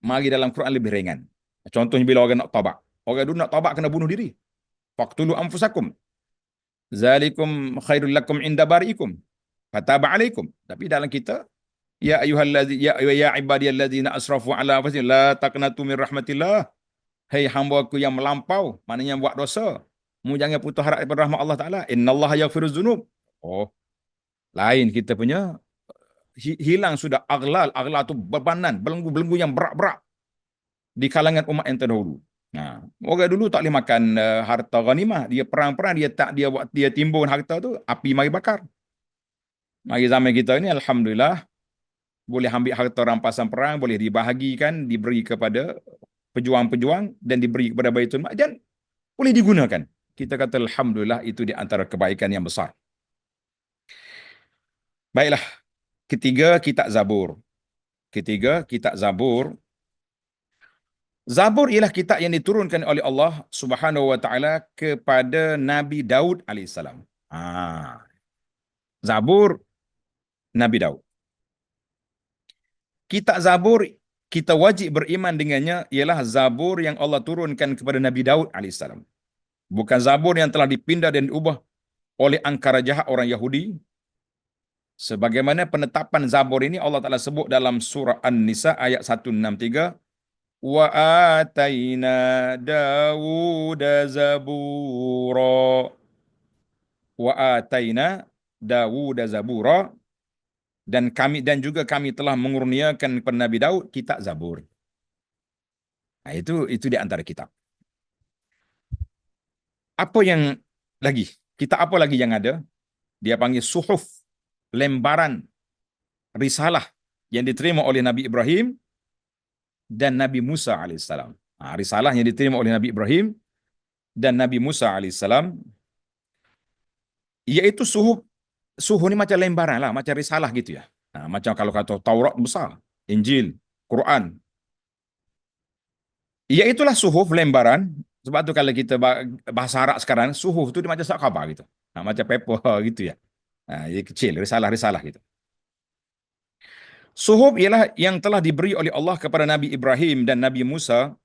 mari dalam Quran lebih ringan. Contohnya bila orang nak taubat. Orang dulu nak taubat kena bunuh diri. Faqtulu anfusakum. Zalikum khairul lakum inda bari'ikum. Fataba alaikum. Tapi dalam kita, ya ibadiyalladzina asrafu ala anfusihim la taqnatu min rahmatillah. Hai hamba aku yang melampau, maknanya buat dosa, mu jangan putus harap daripada rahmat Allah Ta'ala. Innallaha yaghfiruz dzunub. Lain kita punya, hilang sudah aghlal tu bebanan, belenggu-belenggu yang berat-berat di kalangan umat yang terdahulu. Orang dulu tak boleh makan harta ghanimah, dia perang-perang, dia timbun harta tu, api mari bakar. Mari zaman kita ni alhamdulillah boleh ambil harta rampasan perang, boleh dibahagikan, diberi kepada pejuang-pejuang dan diberi kepada Baitul Mal dan boleh digunakan. Kita kata alhamdulillah, itu di antara kebaikan yang besar. Baiklah, ketiga kitab Zabur. Zabur ialah kitab yang diturunkan oleh Allah Subhanahu wa taala kepada Nabi Daud alaihissalam. Zabur Nabi Daud. Kitab Zabur kita wajib beriman dengannya ialah Zabur yang Allah turunkan kepada Nabi Daud alaihissalam. Bukan Zabur yang telah dipindah dan diubah oleh angkara jahat orang Yahudi. Sebagaimana penetapan Zabur ini Allah Ta'ala sebut dalam surah An-Nisa ayat 163. Wa ataina Dawuda zabura. Wa ataina Dawuda zabura. Dan juga kami telah mengurniakan kepada Nabi Daud kitab Zabur. Itu di antara kitab. Apa yang lagi? Kitab apa lagi yang ada? Dia panggil suhuf, lembaran risalah yang diterima oleh Nabi Ibrahim dan Nabi Musa alaihissalam. Risalah yang diterima oleh Nabi Ibrahim dan Nabi Musa alaihissalam, yaitu suhuf. Suhuf ni macam lembaran lah, macam risalah gitu ya. Nah, macam kalau kata Taurat besar, Injil, Quran. Iaitulah suhuf lembaran. Sebab tu kalau kita bahasa Arab sekarang, suhuf tu dia macam surat khabar gitu. Nah, macam paper gitu ya. Nah, dia kecil, risalah-risalah gitu. Suhuf ialah yang telah diberi oleh Allah kepada Nabi Ibrahim dan Nabi Musa.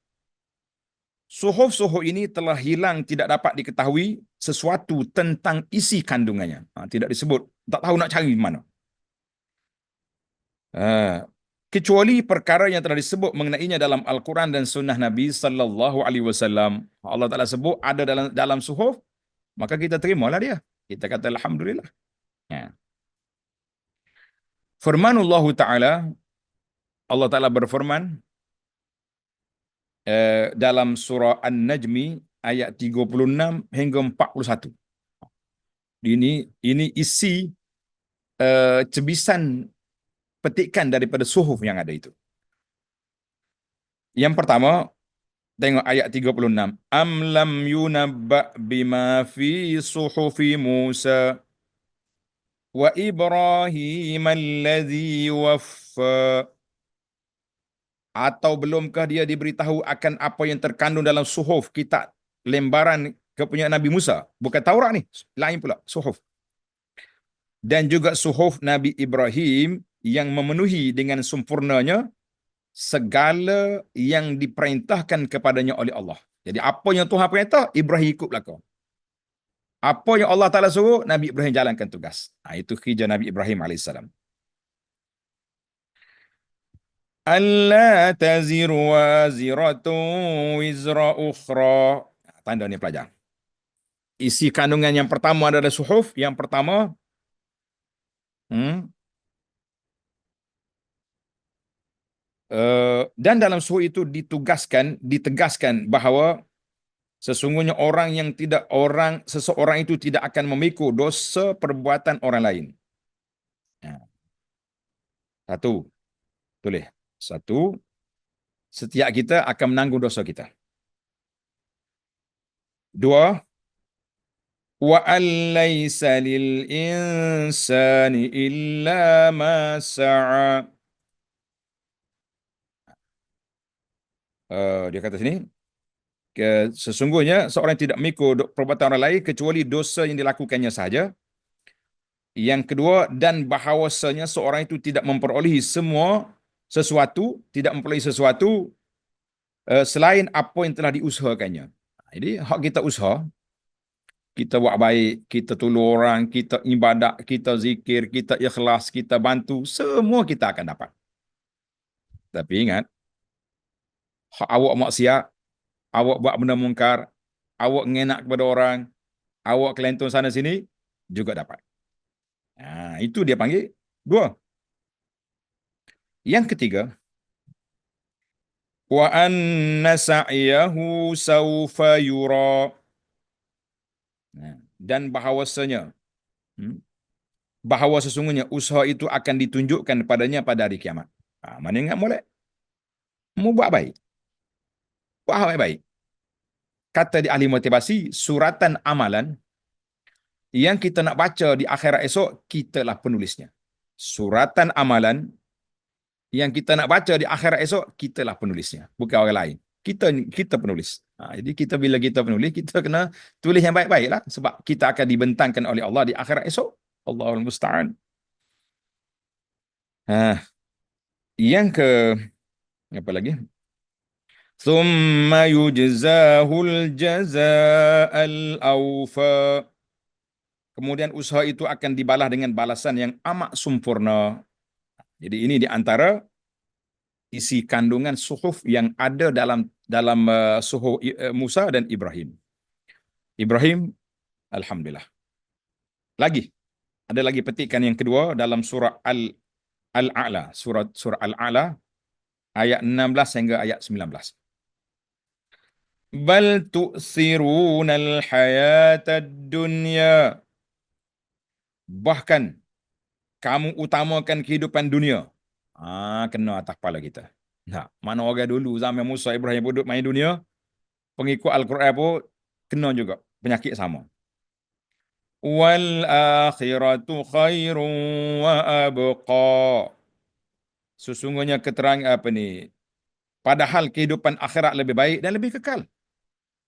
Suhuf-suhuf ini telah hilang, tidak dapat diketahui sesuatu tentang isi kandungannya. Tidak disebut, tak tahu nak cari mana. Kecuali perkara yang telah disebut mengenainya dalam Al-Quran dan Sunnah Nabi Sallallahu Alaihi Wasallam. Allah Taala sebut ada dalam suhuf, maka kita terimalah dia. Kita kata Alhamdulillah. Ya. Firmanullah Ta'ala, Allah Ta'ala berfirman dalam surah An-Najmi ayat 36 hingga 41. Ini isi cebisan petikan daripada suhuf yang ada itu. Yang pertama, tengok ayat 36. Am lam yunabba bima fi suhufi Musa wa Ibrahim alladhi waffa. Atau belumkah dia diberitahu akan apa yang terkandung dalam suhuf, kitab lembaran kepunyaan Nabi Musa. Bukan Taurat ni, lain pula, suhuf. Dan juga suhuf Nabi Ibrahim yang memenuhi dengan sempurnanya segala yang diperintahkan kepadanya oleh Allah. Jadi apa yang Tuhan perintah, Ibrahim ikut belakang. Apa yang Allah Ta'ala suruh, Nabi Ibrahim jalankan tugas. Itu kerja Nabi Ibrahim AS. Alla taziru waziratun wizra ukhra. Tanda ni pelajar. Isi kandungan yang pertama adalah suhuf. Yang pertama, dan dalam suhuf itu ditegaskan bahawa sesungguhnya seseorang itu tidak akan memikul dosa perbuatan orang lain. Satu, tulis. Satu, setiap kita akan menanggung dosa kita. Dua, wa an laisa lil insani illa ma sa'a. Dia kata sini, sesungguhnya seorang tidak memikul perbuatan orang lain kecuali dosa yang dilakukannya sahaja. Yang kedua, dan bahawasanya seorang itu tidak memperolehi tidak memperolehi sesuatu selain apa yang telah diusahakannya. Jadi, hak kita usaha, kita buat baik, kita tolong orang, kita ibadat, kita zikir, kita ikhlas, kita bantu, semua kita akan dapat. Tapi ingat, hak awak maksiat, awak buat benda mungkar, awak ngenak kepada orang, awak kelentong sana sini, juga dapat. Itu dia panggil dua. Yang ketiga, wa anna sa'yahu sawfa yura. Dan bahawa sesungguhnya usaha itu akan ditunjukkan padanya pada hari kiamat. Mana ingat molek? Mu buat baik. Buat baik-baik. Kata di ahli motivasi, suratan amalan yang kita nak baca di akhirat esok, kitalah penulisnya. Suratan amalan yang kita nak baca di akhirat esok, kitalah penulisnya. Bukan orang lain. Kita penulis. Jadi bila kita penulis, kita kena tulis yang baik-baik lah. Sebab kita akan dibentangkan oleh Allah di akhirat esok. Allahul Musta'an. Yang ke apa lagi? Thumma yujzahul jaza'al awfa. Kemudian usaha itu akan dibalas dengan balasan yang amat sempurna. Jadi ini di antara isi kandungan suhuf yang ada dalam suhuf Musa dan Ibrahim. Ibrahim, alhamdulillah. Ada lagi petikan yang kedua dalam surah Al-A'la, surah Al-A'la ayat 16 hingga ayat 19. Bal tu'sirunal hayatad dunya. Bahkan kamu utamakan kehidupan dunia. Kena atas kepala kita. Mana orang dulu zaman Musa Ibrahim duduk main dunia, pengikut Al-Quran pun kena juga penyakit sama. Wal akhiratu khairun wa abqa. Sesungguhnya keterangan apa ni? Padahal kehidupan akhirat lebih baik dan lebih kekal.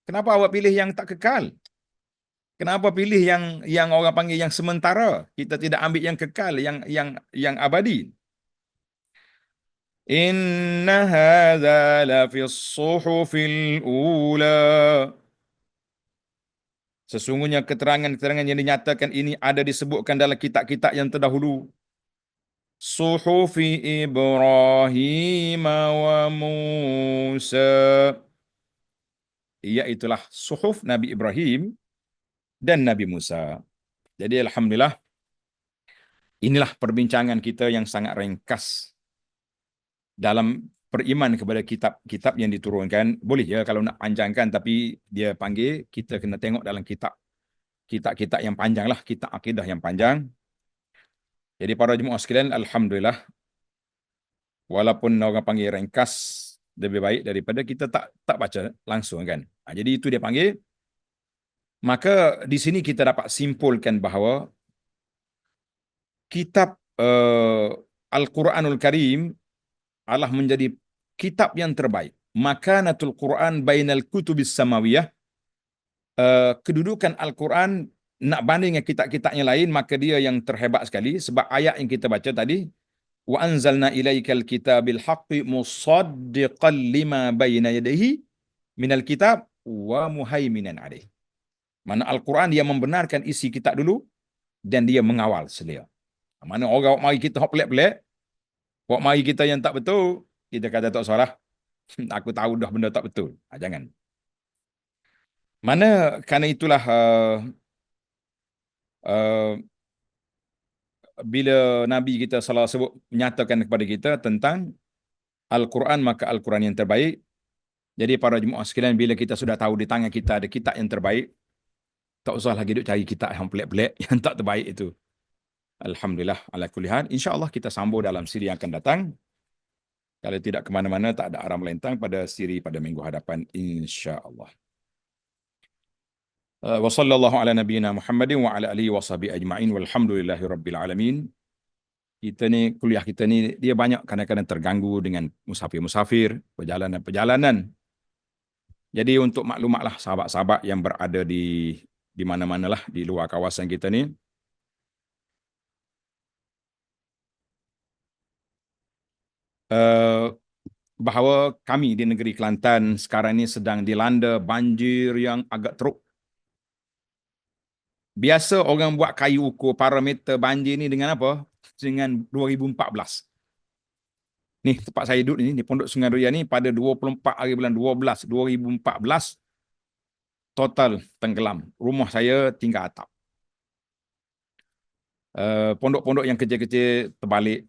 Kenapa awak pilih yang tak kekal? Kenapa pilih yang orang panggil yang sementara? Kita tidak ambil yang kekal, yang abadi. Inna hadza la fi suhufil ula. Sesungguhnya keterangan-keterangan yang dinyatakan ini ada disebutkan dalam kitab-kitab yang terdahulu. Suhufi Ibrahim wa Musa. Iaitulah suhuf Nabi Ibrahim dan Nabi Musa. Jadi alhamdulillah, inilah perbincangan kita yang sangat ringkas dalam beriman kepada kitab-kitab yang diturunkan. Boleh ya kalau nak panjangkan, tapi dia panggil kita kena tengok dalam kitab-kitab yang panjang lah, kitab akidah yang panjang. Jadi para jemaah sekalian, alhamdulillah, walaupun orang panggil ringkas, lebih baik daripada kita tak baca langsung kan. Jadi itu dia panggil. Maka di sini kita dapat simpulkan bahawa kitab Al-Quranul Karim adalah menjadi kitab yang terbaik. Makanatul Quran bainal kutubis samawiyah. Kedudukan Al-Quran nak banding dengan kitab-kitab yang lain, maka dia yang terhebat sekali. Sebab ayat yang kita baca tadi, wa anzalna ilaikal kitabil haqqi musaddiqan lima bayna yadayhi minal kitab wa muhaiminan alaih. Mana Al-Quran dia membenarkan isi kitab dulu dan dia mengawal selia. Mana orang mari kita hok pelik-pelik, hok mari kita yang tak betul, kita kata tak salah. Aku tahu dah benda tak betul. Jangan. Mana kerana itulah bila Nabi kita salah sebut menyatakan kepada kita tentang Al-Quran, maka Al-Quran yang terbaik. Jadi para jemaah sekalian, bila kita sudah tahu di tangan kita ada kitab yang terbaik, tak usah lagi duk cari kitab yang pelik-pelik, yang tak terbaik itu. Alhamdulillah ala kulli hal. InsyaAllah kita sambung dalam siri yang akan datang. Kalau tidak ke mana-mana, tak ada arah melintang pada siri pada minggu hadapan, insyaAllah. Wa sallallahu ala nabiyyina Muhammadin wa ala alihi wa sahbihi ajma'in walhamdulillahi rabbil alamin. Kita ni, kuliah kita ni, dia banyak kadang-kadang terganggu dengan musafir-musafir, perjalanan-perjalanan. Jadi untuk maklumatlah sahabat-sahabat yang berada di mana-manalah di luar kawasan kita ni, bahawa kami di negeri Kelantan sekarang ini sedang dilanda banjir yang agak teruk. Biasa orang buat kayu ukur parameter banjir ni dengan apa? Dengan 2014. Ni tempat saya duduk ni, di Pondok Sungai Raya ni, pada 24 hari bulan 12, 2014, total tenggelam. Rumah saya tinggal atap. Pondok-pondok yang kecil-kecil terbalik.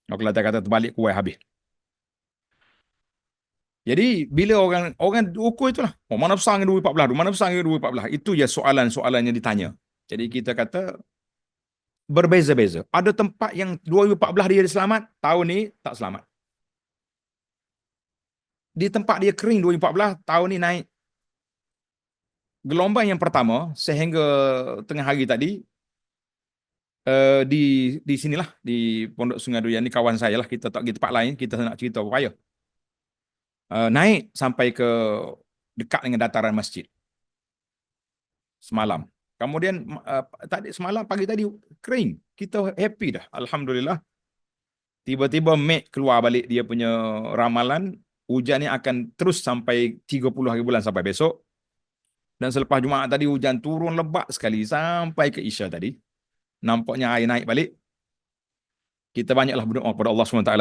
Kalau kata terbalik, kuai habis. Jadi bila orang ukur itulah, mana besar dengan 2014, mana besar dengan 2014, itu je soalan-soalan yang ditanya. Jadi kita kata berbeza-beza. Ada tempat yang 2014 dia selamat, tahun ni tak selamat. Di tempat dia kering 2014, tahun ni naik. Gelombang yang pertama sehingga tengah hari tadi, di sinilah di Pondok Sungai Durian ni, kawan saya lah, kita tak pergi tempat lain, kita nak cerita apa naik sampai ke dekat dengan dataran masjid semalam. Kemudian tadi semalam pagi tadi kering. Kita happy dah, alhamdulillah. Tiba-tiba Mek keluar balik dia punya ramalan, hujan ni akan terus sampai 30 hari bulan sampai besok. Dan selepas Jumaat tadi hujan turun lebat sekali sampai ke Isya tadi. Nampaknya air naik balik. Kita banyaklah berdoa kepada Allah SWT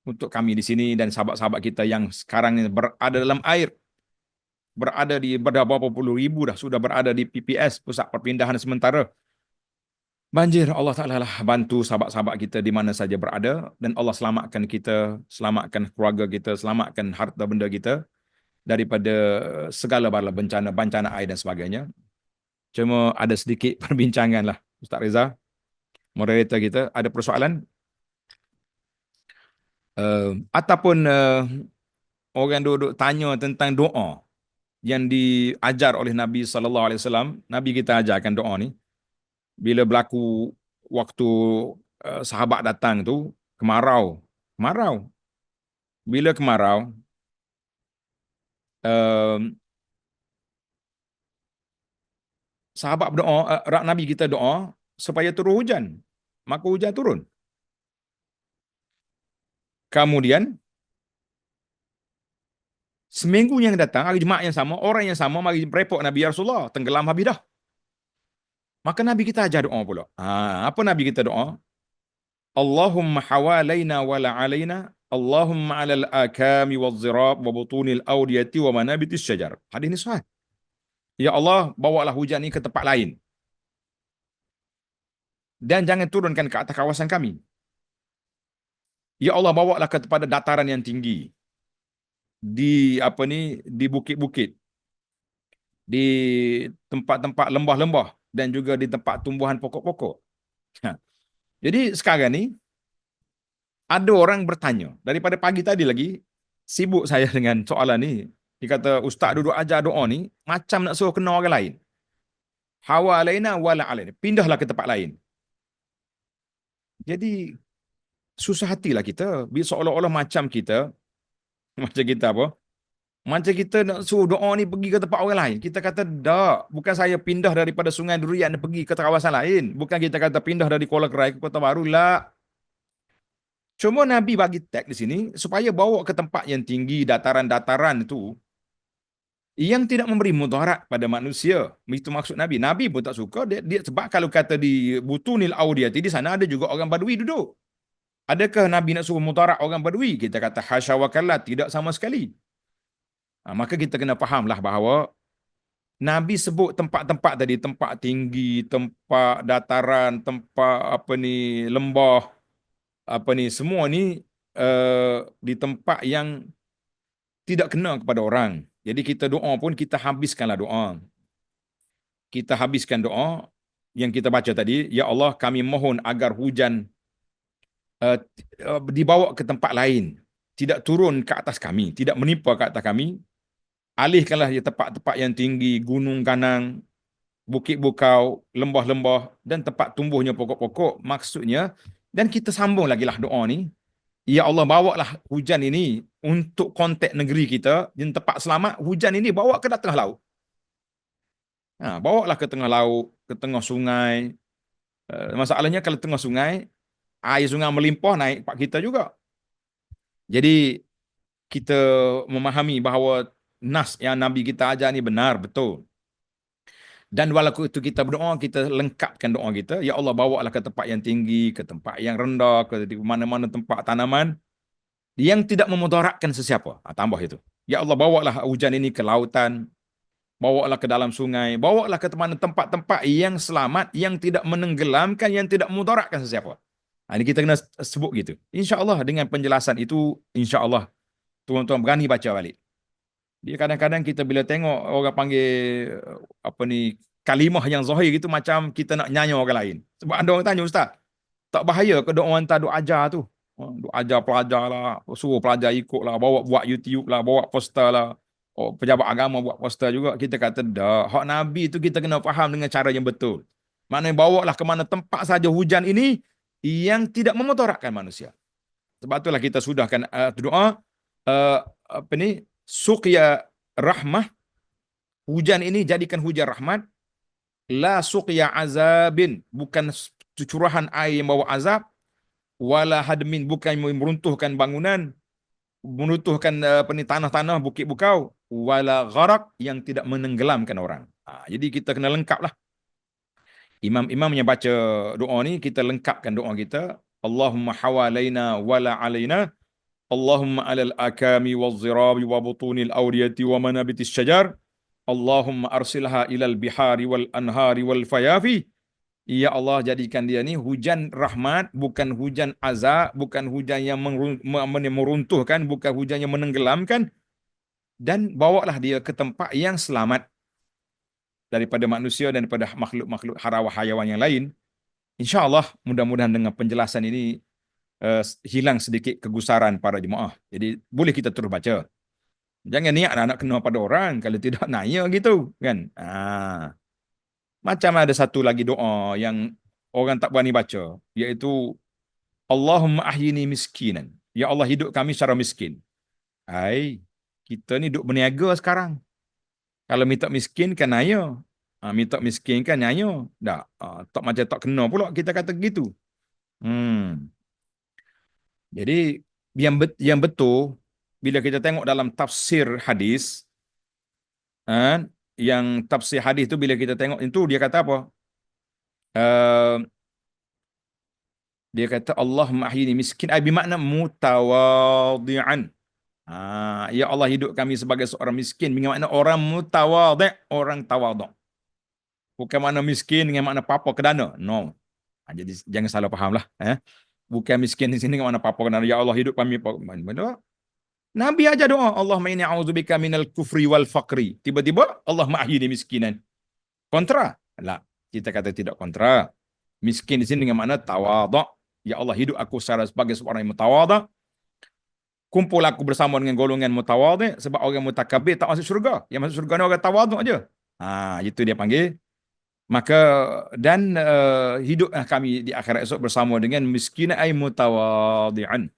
untuk kami di sini dan sahabat-sahabat kita yang sekarang ini berada dalam air. Berada di berapa puluh ribu dah sudah berada di PPS, Pusat Perpindahan Sementara. Banjir, Allah Ta'ala lah bantu sahabat-sahabat kita di mana saja berada, dan Allah selamatkan kita, selamatkan keluarga kita, selamatkan harta benda kita daripada segala bala bencana air dan sebagainya. Cuma ada sedikit perbincangan lah, Ustaz Reza, moderator kita, ada persoalan ataupun orang duduk tanya tentang doa. yang diajar oleh Nabi sallallahu alaihi wasallam. Nabi kita ajarkan doa ni bila berlaku waktu sahabat datang tu kemarau. Kemarau. Bila kemarau, uh, sahabat berdoa, Nabi kita doa supaya turun hujan. Maka hujan turun. Kemudian seminggu yang datang, hari Jumaat yang sama, orang yang sama mari merepot Nabi, ya Rasulullah, tenggelam habis dah. Maka Nabi kita ajar doa pula. Apa Nabi kita doa? Allahumma hawalaina wa la alaina, Allahumma alal akami wal zirab wa butunil awdiyati wa manabitis syajar. Hadis ini sahih. Ya Allah, bawalah hujan ini ke tempat lain. Dan jangan turunkan ke atas kawasan kami. Ya Allah, bawalah kepada dataran yang tinggi. Di apa ni, di bukit-bukit, di tempat-tempat lembah-lembah dan juga di tempat tumbuhan pokok-pokok. Jadi sekarang ni ada orang bertanya, daripada pagi tadi lagi sibuk saya dengan soalan ni. Dia kata, Ustaz duduk ajar doa ni macam nak suruh kena orang lain. Hawa alaina wala alaina. Pindahlah ke tempat lain. Jadi susah hatilah kita. Seolah-olah macam kita, macam kita apa? Macam kita nak suruh doa ni pergi ke tempat orang lain. Kita kata, tak. Bukan saya pindah daripada Sungai Durian pergi ke kawasan lain. Bukan kita kata pindah dari Kuala Kerai ke Kota Baru. La. Cuma Nabi bagi tag di sini supaya bawa ke tempat yang tinggi, dataran-dataran itu yang tidak memberi mudarat pada manusia. Itu maksud Nabi. Nabi pun tak suka. Dia sebab kalau kata di Butunil Audiyati, di sana ada juga orang Badui duduk. Adakah Nabi nak suruh mudarat orang Badui? Kita kata hasya wa kalla, tidak sama sekali. Maka kita kena fahamlah bahawa Nabi sebut tempat-tempat tadi, tempat tinggi, tempat dataran, tempat apa ni, lembah, apa ni, semua ni di tempat yang tidak kena kepada orang. Jadi kita doa pun kita habiskanlah doa. Kita habiskan doa yang kita baca tadi, ya Allah kami mohon agar hujan dibawa ke tempat lain, tidak turun ke atas kami, tidak menimpa ke atas kami. Alihkanlah di tempat-tempat yang tinggi, gunung ganang, bukit bukau, lembah-lembah dan tempat tumbuhnya pokok-pokok. Maksudnya, dan kita sambung lagi lah doa ni, ya Allah bawalah hujan ini untuk konteks negeri kita, di tempat selamat, hujan ini bawa ke tengah laut. Bawalah ke tengah laut, ke tengah sungai. Masalahnya kalau tengah sungai, air sungai melimpah naik pak kita juga. Jadi kita memahami bahawa nas yang Nabi kita ajar ni benar, betul. Dan walaupun itu kita berdoa, kita lengkapkan doa kita. Ya Allah, bawalah ke tempat yang tinggi, ke tempat yang rendah, ke mana-mana tempat tanaman yang tidak memudaratkan sesiapa. Tambah itu. Ya Allah, bawalah hujan ini ke lautan, bawalah ke dalam sungai, bawalah ke tempat-tempat yang selamat, yang tidak menenggelamkan, yang tidak memudaratkan sesiapa. Ini kita kena sebut gitu. InsyaAllah dengan penjelasan itu, insyaAllah tuan-tuan berani baca balik. Dia kadang-kadang kita bila tengok orang panggil apa ni, kalimah yang zahir gitu, macam kita nak nyanyi orang lain. Sebab ada orang tanya, Ustaz, tak bahaya ke doa hantar doa ajar tu? Doa ajar pelajar lah, suruh pelajar ikut lah, bawa buat YouTube lah, bawa poster lah. Pejabat agama buat poster juga. Kita kata dah, hak Nabi tu kita kena faham dengan cara yang betul. Maknanya bawalah ke mana tempat saja hujan ini yang tidak memudaratkan manusia. Sebab itulah kita sudahkan doa apa ni, suqya rahmah, hujan ini jadikan hujan rahmat, la suqya azabin, bukan curahan air yang bawa azab, wala hadmin, bukan meruntuhkan bangunan, meruntuhkan apa ni, tanah-tanah, bukit bukau, wala gharaq, yang tidak menenggelamkan orang. Jadi kita kena lengkaplah. Imam-imam yang baca doa ni, kita lengkapkan doa kita. Allahumma hawalaina wala alaina, Allahumma alal akami wal zirabi wa butunil awdiyati wa manabitis syajar, Allahumma arsilha ilal bihari wal anhari wal fayafi. Ya Allah, jadikan dia ni hujan rahmat, bukan hujan azab, bukan hujan yang meruntuhkan, bukan hujan yang menenggelamkan, dan bawalah dia ke tempat yang selamat daripada manusia dan daripada makhluk-makhluk hayawan yang lain. InsyaAllah, mudah-mudahan dengan penjelasan ini hilang sedikit kegusaran para jemaah. Jadi boleh kita terus baca. Jangan niat nak kena pada orang, kalau tidak naya gitu kan. Macam ada satu lagi doa yang orang tak berani baca, iaitu Allahumma ahyini miskinan. Ya Allah, hidup kami secara miskin. Hai, kita ni duk berniaga sekarang. Kalau minta miskin kan naya. Minta miskin kan naya. Tak, tak macam tak kena pula kita kata gitu. Hmm. Jadi yang betul bila kita tengok dalam tafsir hadis, kan, yang tafsir hadis tu bila kita tengok itu dia kata apa? Uh, dia kata Allah mahyini miskin ay bermakna mutawadhi'an. Ya Allah, hidup kami sebagai seorang miskin dengan makna orang mutawadhi', orang tawadhu'. Bukan makna miskin dengan makna papa kedana. No. Jadi jangan salah faham lah. Bukan miskin di sini dengan makna papa kedana. Ya Allah, hidup kami. Nabi aja doa, Allahumma inni a'udzubika minal kufri wal faqri. Tiba-tiba Allah mahyini miskinan. Kontra? Lah, kita kata tidak kontra. Miskin di sini dengan makna tawadhu'. Ya Allah, hidup aku sebagai seorang yang mutawadhu'. Kumpul aku bersama dengan golongan mutawadhi', sebab orang mutakabir tak masuk syurga. Yang masuk syurga ni orang tawadhu' aja. Itu dia panggil. Maka dan hidup kami di akhirat esok bersama dengan miskin ay mutawadhi'an.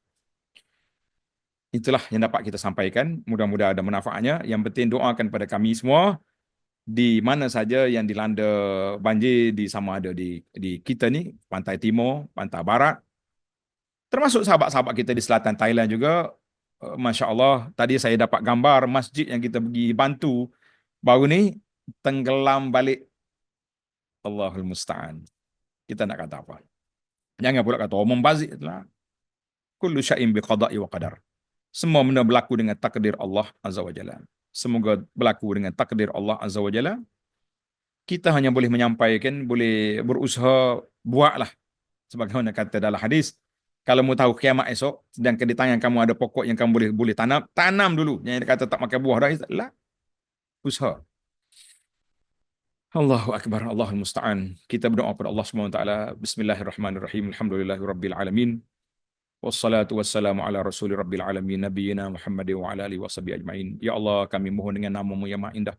Itulah yang dapat kita sampaikan. Mudah-mudahan ada manfaatnya. Yang penting doakan pada kami semua di mana saja yang dilanda banjir, di sama ada di kita ni, pantai timur, pantai barat, termasuk sahabat-sahabat kita di selatan Thailand juga. Masya Allah, tadi saya dapat gambar masjid yang kita pergi bantu baru ni tenggelam balik. Allahul Musta'an. Kita nak kata apa? Jangan pula kata, membazir lah. Kullu syai'in biqada'i wa qadar. Semua benda berlaku dengan takdir Allah Azza wa Jalla. Semoga berlaku dengan takdir Allah Azza wa Jalla. Kita hanya boleh menyampaikan, boleh berusaha buatlah. Sebagaimana kata dalam hadis, kalau mau tahu kiamat esok, sedangkan di tangan kamu ada pokok yang kamu boleh tanam, tanam dulu. Yang kata tak makan buah dah, lah. Usaha. Allahu Akbar, Allahul Musta'an. Kita berdoa kepada Allah SWT. Bismillahirrahmanirrahim. Alhamdulillahirabbil alamin. Wassalatu wassalamu ala rasuli rabbil alamin nabiyina Muhammad wa ala alihi washabihi ajmain. Ya Allah, kami mohon dengan nama-Mu yang maha indah,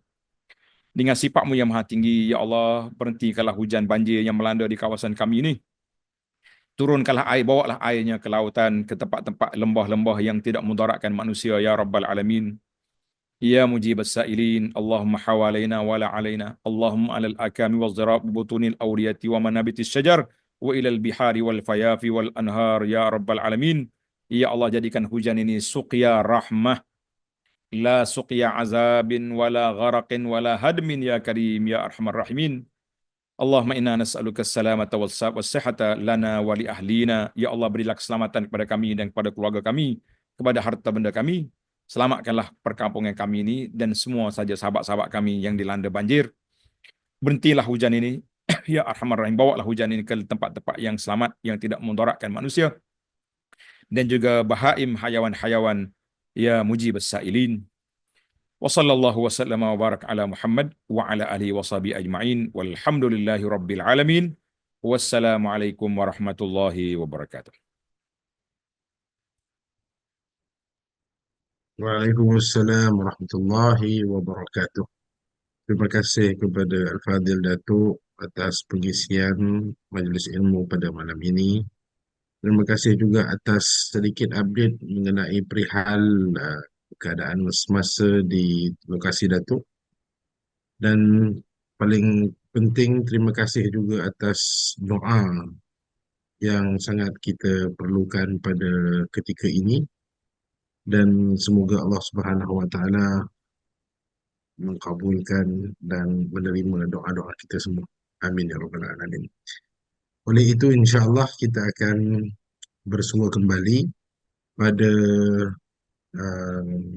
dengan sifat-Mu yang maha tinggi, ya Allah, berhentikanlah hujan banjir yang melanda di kawasan kami ini. Turunkanlah air, bawalah airnya ke lautan, ke tempat-tempat lembah-lembah yang tidak mudaratkan manusia, ya rabbal alamin. Ya mujibas sa'ilin, Allahumma hawalaina wa la alaina, Allahumma alal akami wal zirab butunil awliyati wa manabitis syajar wa ilal bihari wal fayafi wal anhar, ya rabbal alamin. Ya Allah, jadikan hujan ini suqya rahmah, la suqya azabin wala gharaqin wala hadmin, ya karim ya arhamar rahimin. Allahumma inna nas'aluka salamata was sihhata lana wa li ahlina. Ya Allah, berilah keselamatan kepada kami dan kepada keluarga kami, kepada harta benda kami. Selamatkanlah perkampungan kami ini dan semua saja sahabat-sahabat kami yang dilanda banjir. Berhentilah hujan ini. Ya Arhamar Rahim, bawalah hujan ini ke tempat-tempat yang selamat, yang tidak mudaratkan manusia dan juga bahaim, hayawan-hayawan, ya mujibas sa'ilin. Wa sallallahu wasallam wa barak ala Muhammad wa ala alihi wa sahbihi ajma'in. Walhamdulillahi rabbil alamin. Wassalamualaikum warahmatullahi wabarakatuh. Waalaikumsalam warahmatullahi wabarakatuh. Terima kasih kepada Al-Fadhil Datuk atas pengisian majlis ilmu pada malam ini. Terima kasih juga atas sedikit update mengenai perihal keadaan semasa di lokasi Datuk. Dan paling penting, terima kasih juga atas doa yang sangat kita perlukan pada ketika ini. Dan semoga Allah Subhanahu Wa Taala mengkabulkan dan menerima doa-doa kita semua. Amin ya rabbal alamin. Oleh itu, insya-Allah kita akan bersua kembali pada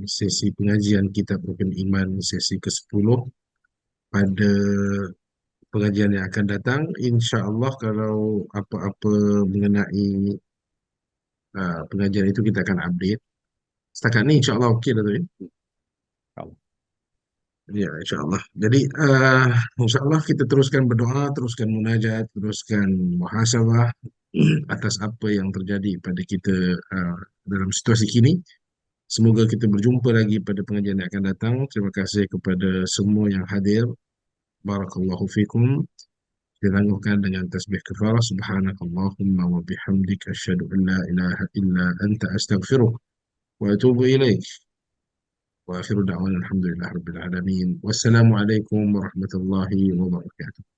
sesi pengajian Kitab Rukun Iman sesi ke-10 pada pengajian yang akan datang. Insya-Allah kalau apa-apa mengenai pengajian itu kita akan update. Setakat ni insya-Allah okey dah tu ya. Ya, insya Allah. Jadi, insya Allah kita teruskan berdoa, teruskan munajat, teruskan muhasabah atas apa yang terjadi pada kita dalam situasi kini. Semoga kita berjumpa lagi pada pengajian yang akan datang. Terima kasih kepada semua yang hadir. Barakallahu fikum. Ditangguhkan dengan tasbih kafarah. Subhanakallahumma wa bihamdika asyhadu an la ilaha illa anta astaghfiruka wa atubu ilaik. Wa akhiru da'wana alhamdulillahi rabbil alamin. Wassalamu alaikum warahmatullahi wabarakatuh.